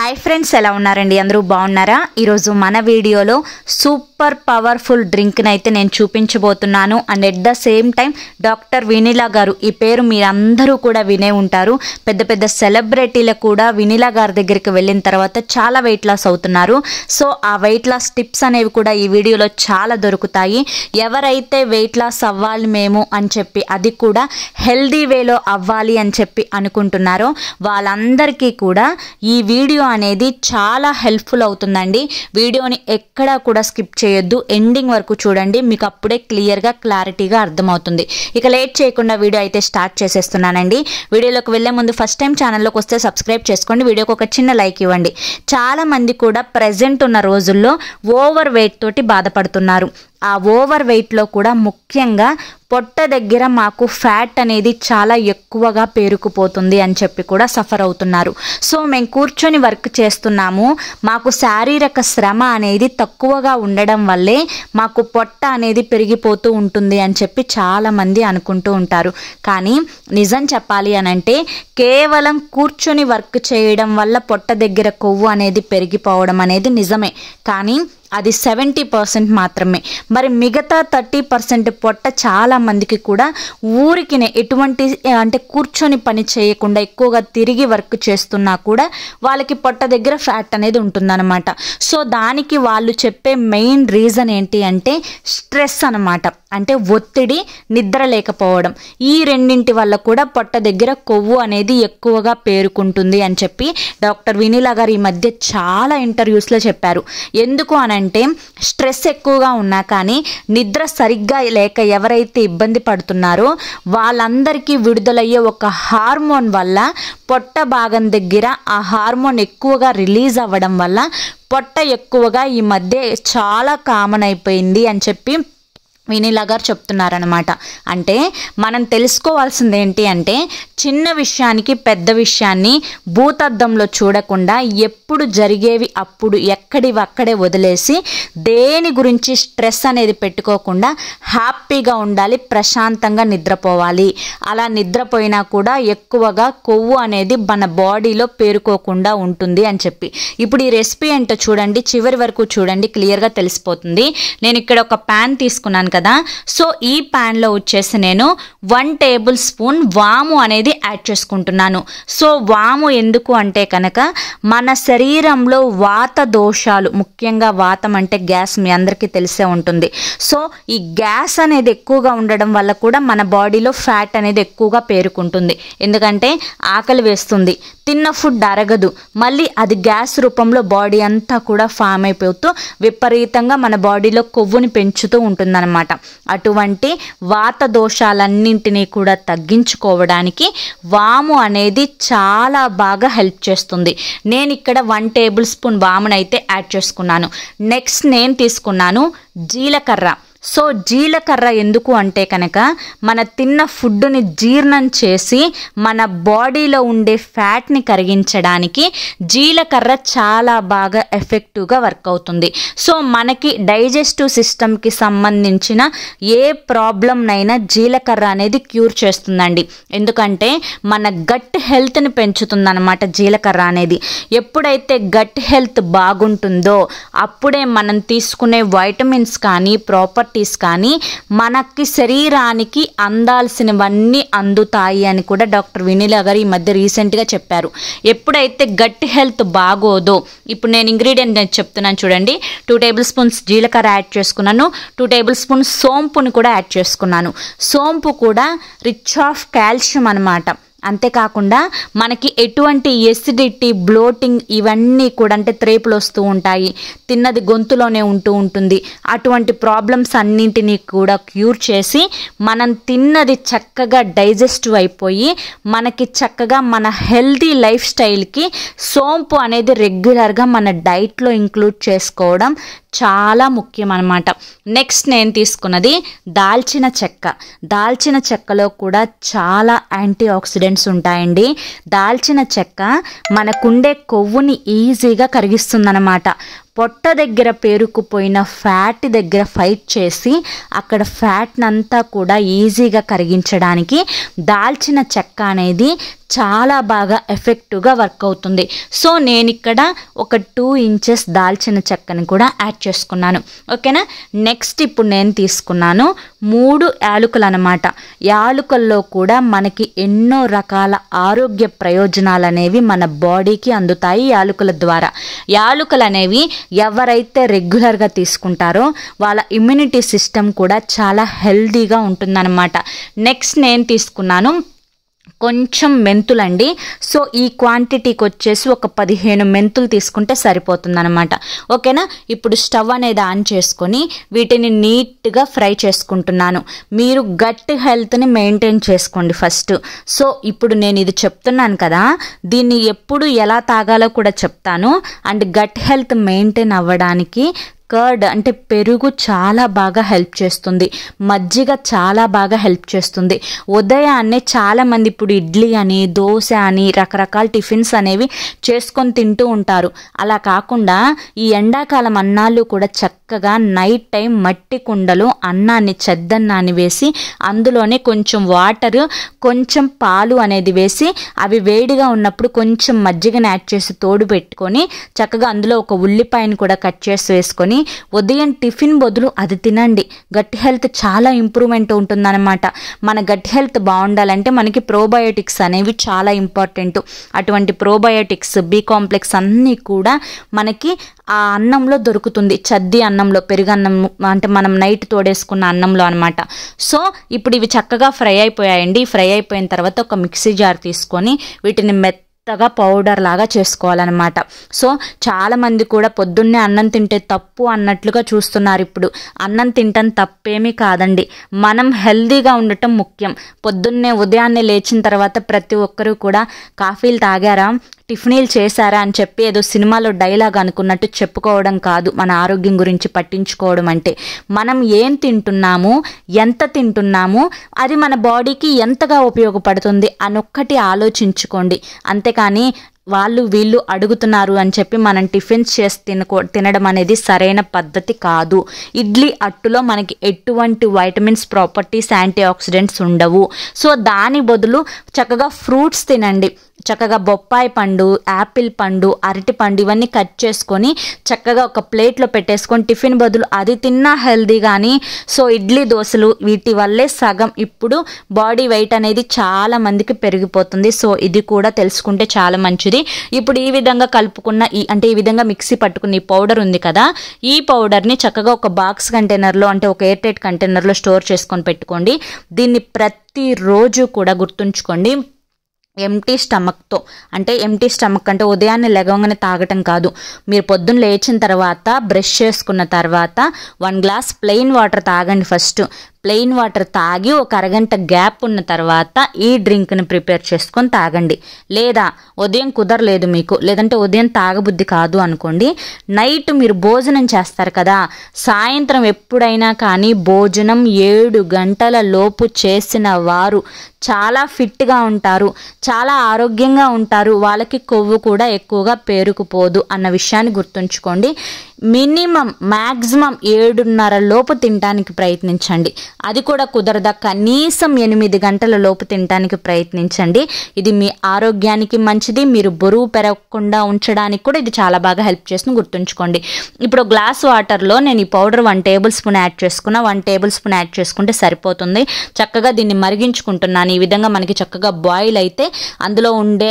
Hi friends, ఎలా ఉన్నారండి? అందరూ బాగున్నారా? ఈరోజు మన వీడియోలో సూపర్ పవర్ఫుల్ డ్రింక్ని అయితే నేను చూపించబోతున్నాను. And at the same time doctor Vinila గారు, ఈ పేరు మీరందరూ కూడా వినే ఉంటారు. పెద్ద పెద్ద సెలబ్రిటీలు కూడా వినిలా గారి దగ్గరికి వెళ్ళిన తర్వాత చాలా వెయిట్ లాస్ అవుతున్నారు. సో ఆ వెయిట్ లాస్ టిప్స్ అనేవి కూడా ఈ వీడియోలో చాలా దొరుకుతాయి. ఎవరైతే వెయిట్ లాస్ అవ్వాలి మేము అని చెప్పి, అది కూడా హెల్దీ వేలో అవ్వాలి అని చెప్పి అనుకుంటున్నారో వాళ్ళందరికీ కూడా ఈ వీడియో అనేది చాలా హెల్ప్ఫుల్ అవుతుందండి. వీడియోని ఎక్కడా కూడా స్కిప్ చేయొద్దు, ఎండింగ్ వరకు చూడండి. మీకు అప్పుడే క్లియర్గా క్లారిటీగా అర్థమవుతుంది. ఇక లేట్ చేయకుండా వీడియో అయితే స్టార్ట్ చేసేస్తున్నానండి. వీడియోలోకి వెళ్ళే ముందు ఫస్ట్ టైం ఛానల్లోకి వస్తే సబ్స్క్రైబ్ చేసుకోండి, వీడియోకి ఒక చిన్న లైక్ ఇవ్వండి. చాలా మంది కూడా ప్రెజెంట్ ఉన్న రోజుల్లో ఓవర్ వెయిట్ తోటి బాధపడుతున్నారు. ఆ ఓవర్ వెయిట్లో కూడా ముఖ్యంగా పొట్ట దగ్గర మాకు ఫ్యాట్ అనేది చాలా ఎక్కువగా పేరుకుపోతుంది అని చెప్పి కూడా సఫర్ అవుతున్నారు. సో మేము కూర్చొని వర్క్ చేస్తున్నాము, మాకు శారీరక శ్రమ అనేది తక్కువగా ఉండడం వల్లే మాకు పొట్ట అనేది పెరిగిపోతూ ఉంటుంది అని చెప్పి చాలామంది అనుకుంటూ ఉంటారు. కానీ నిజం చెప్పాలి అని అంటే కేవలం కూర్చొని వర్క్ చేయడం వల్ల పొట్ట దగ్గర కొవ్వు అనేది పెరిగిపోవడం అనేది నిజమే, కానీ అది 70% మాత్రమే. మరి మిగతా 30% పొట్ట చాలా మందికి కూడా ఊరికినే ఎటువంటి అంటే కూర్చొని పని చేయకుండా ఎక్కువగా తిరిగి వర్క్ చేస్తున్నా కూడా వాళ్ళకి పొట్ట దగ్గర ఫ్యాట్ అనేది ఉంటుందన్నమాట. సో దానికి వాళ్ళు చెప్పే మెయిన్ రీజన్ ఏంటి అంటే స్ట్రెస్ అన్నమాట. అంటే ఒత్తిడి, నిద్ర లేకపోవడం. ఈ రెండింటి వల్ల కూడా పొట్ట దగ్గర కొవ్వు అనేది ఎక్కువగా పేరుకుంటుంది అని చెప్పి డాక్టర్ వినిలా గారు ఈ మధ్య చాలా ఇంటర్వ్యూస్లో చెప్పారు. ఎందుకు అనంటే స్ట్రెస్ ఎక్కువగా ఉన్నా కానీ నిద్ర సరిగ్గా లేక ఎవరైతే ఇబ్బంది పడుతున్నారో వాళ్ళందరికీ విడుదలయ్యే ఒక హార్మోన్ వల్ల పొట్ట భాగం దగ్గర ఆ హార్మోన్ ఎక్కువగా రిలీజ్ అవ్వడం వల్ల పొట్ట ఎక్కువగా ఈ మధ్య చాలా కామన్ అయిపోయింది అని చెప్పి వినిలా గారు చెప్తున్నారనమాట. అంటే మనం తెలుసుకోవాల్సింది ఏంటి అంటే చిన్న విషయానికి పెద్ద విషయాన్ని భూతద్దంలో చూడకుండా ఎప్పుడు జరిగేవి అప్పుడు ఎక్కడివక్కడే వదిలేసి దేని గురించి స్ట్రెస్ అనేది పెట్టుకోకుండా హ్యాపీగా ఉండాలి, ప్రశాంతంగా నిద్రపోవాలి. అలా నిద్రపోయినా కూడా ఎక్కువగా కొవ్వు అనేది మన బాడీలో పేరుకోకుండా ఉంటుంది అని చెప్పి. ఇప్పుడు ఈ రెసిపీ ఏంటో చూడండి, చివరి వరకు చూడండి, క్లియర్గా తెలిసిపోతుంది. నేను ఇక్కడ ఒక ప్యాన్ తీసుకున్నాను కదా, సో ఈ ప్యాన్ లో వచ్చేసి నేను 1 టేబుల్ స్పూన్ వాము అనేది యాడ్ చేసుకుంటున్నాను. సో వాము ఎందుకు అంటే కనుక మన శరీరంలో వాత దోషాలు, ముఖ్యంగా వాతం అంటే గ్యాస్, మీ అందరికీ తెలిసే ఉంటుంది. సో ఈ గ్యాస్ అనేది ఎక్కువగా ఉండడం వల్ల కూడా మన బాడీలో ఫ్యాట్ అనేది ఎక్కువగా పేరుకుంటుంది. ఎందుకంటే ఆకలి వేస్తుంది, తిన్న ఫుడ్ అరగదు, మళ్ళీ అది గ్యాస్ రూపంలో బాడీ అంతా కూడా ఫామ్ అయిపోతూ విపరీతంగా మన బాడీలో కొవ్వుని పెంచుతూ ఉంటుందన్నమాట. అటువంటి వాత దోషాలన్నింటినీ కూడా తగ్గించుకోవడానికి వాము అనేది చాలా బాగా హెల్ప్ చేస్తుంది. నేను ఇక్కడ 1 టేబుల్ స్పూన్ వామునైతే యాడ్ చేసుకున్నాను. నెక్స్ట్ నేను తీసుకున్నాను జీలకర్ర. సో జీలకర్ర ఎందుకు అంటే కనుక మన తిన్న ఫుడ్ని జీర్ణం చేసి మన బాడీలో ఉండే ఫ్యాట్ని కరిగించడానికి జీలకర్ర చాలా బాగా ఎఫెక్టివ్గా వర్క్ అవుతుంది. సో మనకి డైజెస్టివ్ సిస్టమ్కి సంబంధించిన ఏ ప్రాబ్లంనైనా జీలకర్ర అనేది క్యూర్ చేస్తుందండి. ఎందుకంటే మన గట్ హెల్త్ని పెంచుతుందన్నమాట జీలకర్ర అనేది. ఎప్పుడైతే గట్ హెల్త్ బాగుంటుందో అప్పుడే మనం తీసుకునే వైటమిన్స్ కానీ ప్రాపర్టీస్ కానీ మనకి శరీరానికి అందాల్సినవన్నీ అందుతాయి అని కూడా డాక్టర్ వినిలా గారు ఈ మధ్య రీసెంట్గా చెప్పారు. ఎప్పుడైతే గట్ హెల్త్ బాగోదో, ఇప్పుడు నేను ఇంగ్రీడియంట్ చెప్తున్నాను చూడండి. 2 టేబుల్ స్పూన్స్ జీలకర్ర యాడ్ చేసుకున్నాను, 2 టేబుల్ స్పూన్ సోంపుని కూడా యాడ్ చేసుకున్నాను. సోంపు కూడా రిచ్ ఆఫ్ కాల్షియం అన్నమాట. అంతేకాకుండా మనకి ఎటువంటి ఎసిడిటీ, బ్లోటింగ్ ఇవన్నీ కూడా, అంటే త్రేపులు వస్తూ ఉంటాయి, తిన్నది గొంతులోనే ఉంటుంది, అటువంటి ప్రాబ్లమ్స్ అన్నింటినీ కూడా క్యూర్ చేసి మనం తిన్నది చక్కగా డైజెస్టివ్ అయిపోయి మనకి చక్కగా మన హెల్తీ లైఫ్ స్టైల్కి సోంపు అనేది రెగ్యులర్గా మన డైట్లో ఇంక్లూడ్ చేసుకోవడం చాలా ముఖ్యం అన్నమాట. నెక్స్ట్ నేను తీసుకున్నది దాల్చిన చెక్క. దాల్చిన చెక్కలో కూడా చాలా యాంటీ ఆక్సిడెంట్స్ ఉంటాయండి. దాల్చిన చెక్క మనకుండే కొవ్వుని ఈజీగా కరిగిస్తుందన్నమాట. పొట్ట దగ్గర పేరుకుపోయిన ఫ్యాట్ దగ్గర ఫైట్ చేసి అక్కడ ఫ్యాట్నంతా కూడా ఈజీగా కరిగించడానికి దాల్చిన చెక్క అనేది చాలా బాగా ఎఫెక్టివ్గా వర్క్ అవుతుంది. సో నేను ఇక్కడ ఒక 2 ఇంచెస్ దాల్చిన చెక్కని కూడా యాడ్ చేసుకున్నాను. ఓకేనా. నెక్స్ట్ ఇప్పుడు నేను తీసుకున్నాను 3 యాలకులు అన్నమాట. యాలకుల్లో కూడా మనకి ఎన్నో రకాల ఆరోగ్య ప్రయోజనాలు అనేవి మన బాడీకి అందుతాయి యాలకుల ద్వారా. యాలకులు అనేవి ఎవరైతే రెగ్యులర్గా తీసుకుంటారో వాళ్ళ ఇమ్యూనిటీ సిస్టమ్ కూడా చాలా హెల్తీగా ఉంటుందన్నమాట. నెక్స్ట్ నేను తీసుకున్నాను కొంచెం మెంతులండి. సో ఈ క్వాంటిటీకి వచ్చేసి ఒక 15 మెంతులు తీసుకుంటే సరిపోతుందన్నమాట. ఓకేనా. ఇప్పుడు స్టవ్ అనేది ఆన్ చేసుకొని వీటిని నీట్గా ఫ్రై చేసుకుంటున్నాను. మీరు గట్ హెల్త్ని మెయింటైన్ చేసుకోండి ఫస్ట్. సో ఇప్పుడు నేను ఇది చెప్తున్నాను కదా, దీన్ని ఎప్పుడు ఎలా తాగాలో కూడా చెప్తాను. అండ్ గట్ హెల్త్ మెయింటైన్ అవ్వడానికి కర్డ్ అంటే పెరుగు చాలా బాగా హెల్ప్ చేస్తుంది. మజ్జిగ చాలా బాగా హెల్ప్ చేస్తుంది. ఉదయాన్నే చాలామంది ఇప్పుడు ఇడ్లీ అని దోశ అని రకరకాల టిఫిన్స్ అనేవి చేసుకొని తింటూ ఉంటారు. అలా కాకుండా ఈ ఎండాకాలం అన్నాళ్ళు కూడా చక్కగా నైట్ టైం మట్టి కుండలో అన్నాన్ని చెద్దన్నాన్ని వేసి అందులోనే కొంచెం వాటర్ కొంచెం పాలు అనేది వేసి అవి వేడిగా ఉన్నప్పుడు కొంచెం మజ్జిగను యాడ్ చేసి తోడు పెట్టుకొని చక్కగా అందులో ఒక ఉల్లిపాయను కూడా కట్ చేసి వేసుకొని ఉదయం టిఫిన్ బదులు అది తినండి. గట్ హెల్త్ చాలా ఇంప్రూవ్మెంట్ ఉంటుందన్నమాట. మన గట్ హెల్త్ బాగుండాలంటే మనకి ప్రోబయోటిక్స్ అనేవి చాలా ఇంపార్టెంట్. అటువంటి ప్రోబయోటిక్స్ బి కాంప్లెక్స్ అన్నీ కూడా మనకి ఆ అన్నంలో దొరుకుతుంది. చద్ది అన్నంలో, పెరుగన్నం అంటే మనం నైట్ తోడేసుకున్న అన్నంలో అనమాట. సో ఇప్పుడు ఇవి చక్కగా ఫ్రై అయిపోయాయండి. ఫ్రై అయిపోయిన తర్వాత ఒక మిక్సీ జార్ తీసుకొని వీటిని మెత్తగా పౌడర్ లాగా చేసుకోవాలన్నమాట. సో చాలామంది కూడా పొద్దున్నే అన్నం తింటే తప్పు అన్నట్లుగా చూస్తున్నారు. ఇప్పుడు అన్నం తింటాం తప్పేమీ కాదండి. మనం హెల్తీగా ఉండటం ముఖ్యం. పొద్దున్నే ఉదయాన్నే లేచిన తర్వాత ప్రతి ఒక్కరూ కూడా కాఫీలు తాగారా, టిఫినీలు చేశారా అని చెప్పి ఏదో సినిమాలో డైలాగ్ అనుకున్నట్టు చెప్పుకోవడం కాదు. మన ఆరోగ్యం గురించి పట్టించుకోవడం అంటే మనం ఏం తింటున్నాము, ఎంత తింటున్నాము, అది మన బాడీకి ఎంతగా ఉపయోగపడుతుంది అనొక్కటి ఆలోచించుకోండి. అంతేకాని వాళ్ళు వీళ్ళు అడుగుతున్నారు అని చెప్పి మనం టిఫిన్స్ చేసి తినడం అనేది సరైన పద్ధతి కాదు. ఇడ్లీ అట్టులో మనకి ఎటువంటి వైటమిన్స్, ప్రాపర్టీస్, యాంటీ ఆక్సిడెంట్స్ ఉండవు. సో దాని బదులు చక్కగా ఫ్రూట్స్ తినండి. చక్కగా బొప్పాయి పండు, యాపిల్ పండు, అరటి పండు ఇవన్నీ కట్ చేసుకొని చక్కగా ఒక ప్లేట్లో పెట్టేసుకొని టిఫిన్ బదులు అది తిన్నా హెల్దీ. కానీ సో ఇడ్లీ దోశలు వీటి వల్లే సగం ఇప్పుడు బాడీ వెయిట్ అనేది చాలా మందికి పెరిగిపోతుంది. సో ఇది కూడా తెలుసుకుంటే చాలా మంచిది. ఇప్పుడు ఈ విధంగా కలుపుకున్న ఈ విధంగా మిక్సీ పట్టుకున్న ఈ పౌడర్ ఉంది కదా, ఈ పౌడర్ని చక్కగా ఒక బాక్స్ కంటైనర్లో అంటే ఒక ఎయిర్ టైట్ కంటైనర్లో స్టోర్ చేసుకొని పెట్టుకోండి. దీన్ని ప్రతిరోజు కూడా గుర్తుంచుకోండి, ఎంటీ స్టమక్తో. అంటే ఎంటీ స్టమక్ అంటే ఉదయాన్నే లెగవగానే తాగటం కాదు. మీరు పొద్దున్న లేచిన తర్వాత బ్రష్ చేసుకున్న తర్వాత 1 గ్లాస్ ప్లెయిన్ వాటర్ తాగండి. ఫస్ట్ ప్లెయిన్ వాటర్ తాగి ఒక అరగంట గ్యాప్ ఉన్న తర్వాత ఈ డ్రింక్ని ప్రిపేర్ చేసుకొని తాగండి. లేదా ఉదయం కుదరలేదు మీకు, లేదంటే ఉదయం తాగబుద్ధి కాదు అనుకోండి, నైట్ మీరు భోజనం చేస్తారు కదా, సాయంత్రం ఎప్పుడైనా కానీ భోజనం 7 గంటల లోపు చేసిన వారు చాలా ఫిట్గా ఉంటారు, చాలా ఆరోగ్యంగా ఉంటారు, వాళ్ళకి కొవ్వు కూడా ఎక్కువగా పేరుకుపోదు అన్న విషయాన్ని గుర్తుంచుకోండి. మినిమం మ్యాక్సిమం 7:30 లోపు తినడానికి ప్రయత్నించండి. అది కూడా కుదరదా కనీసం 8 గంటల లోపు తినడానికి ప్రయత్నించండి. ఇది మీ ఆరోగ్యానికి మంచిది. మీరు బరువు పెరగకుండా ఉంచడానికి కూడా ఇది చాలా బాగా హెల్ప్ చేస్తుంది, గుర్తుంచుకోండి. ఇప్పుడు గ్లాస్ వాటర్లో నేను ఈ పౌడర్ 1 టేబుల్ స్పూన్ యాడ్ చేసుకున్నా. 1 టేబుల్ స్పూన్ యాడ్ చేసుకుంటే సరిపోతుంది. చక్కగా దీన్ని మరిగించుకుంటున్నాను. ఈ విధంగా మనకి చక్కగా బాయిల్ అయితే అందులో ఉండే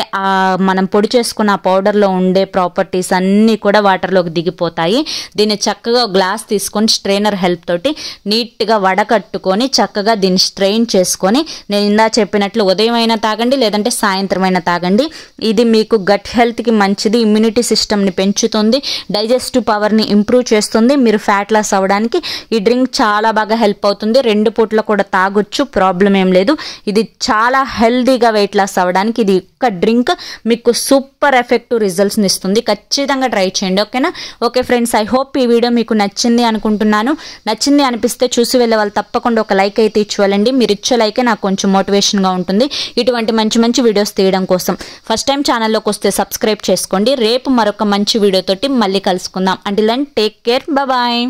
మనం పొడి చేసుకున్న ఆ పౌడర్లో ఉండే ప్రాపర్టీస్ అన్నీ కూడా వాటర్లోకి దిగిపోతాయి. దీన్ని చక్కగా గ్లాస్ తీసుకొని స్ట్రైనర్ హెల్ప్ తోటి నీట్గా వడకట్టుకొని చక్కగా దీన్ని స్ట్రెయిన్ చేసుకొని, నేను ఇందా చెప్పినట్లు ఉదయం అయినా తాగండి, లేదంటే సాయంత్రం అయినా తాగండి. ఇది మీకు గట్ హెల్త్కి మంచిది, ఇమ్యూనిటీ సిస్టమ్ని పెంచుతుంది, డైజెస్టివ్ పవర్ని ఇంప్రూవ్ చేస్తుంది. మీరు ఫ్యాట్ లాస్ అవ్వడానికి ఈ డ్రింక్ చాలా బాగా హెల్ప్ అవుతుంది. 2 పూట్ల కూడా తాగొచ్చు, ప్రాబ్లం ఏం లేదు. ఇది చాలా హెల్తీగా వెయిట్ లాస్ అవ్వడానికి ఇది ఒక్క డ్రింక్ మీకు సూపర్ ఎఫెక్టివ్ రిజల్ట్స్ని ఇస్తుంది. ఖచ్చితంగా ట్రై చేయండి. ఓకేనా? Okay friends, friends, I hope ఈ వీడియో మీకు నచ్చింది అనుకుంటున్నాను. నచ్చింది అనిపిస్తే చూసి వెళ్ళే వాళ్ళు తప్పకుండా ఒక లైక్ అయితే ఇచ్చేవాళ్ళండి. మీరు ఇచ్చే లైకే నాకు కొంచెం మోటివేషన్గా ఉంటుంది ఇటువంటి మంచి మంచి వీడియోస్ తీయడం కోసం. ఫస్ట్ టైం ఛానల్లోకి వస్తే సబ్స్క్రైబ్ చేసుకోండి. రేపు మరొక మంచి వీడియోతోటి మళ్ళీ కలుసుకుందాం. Until then take care, bye.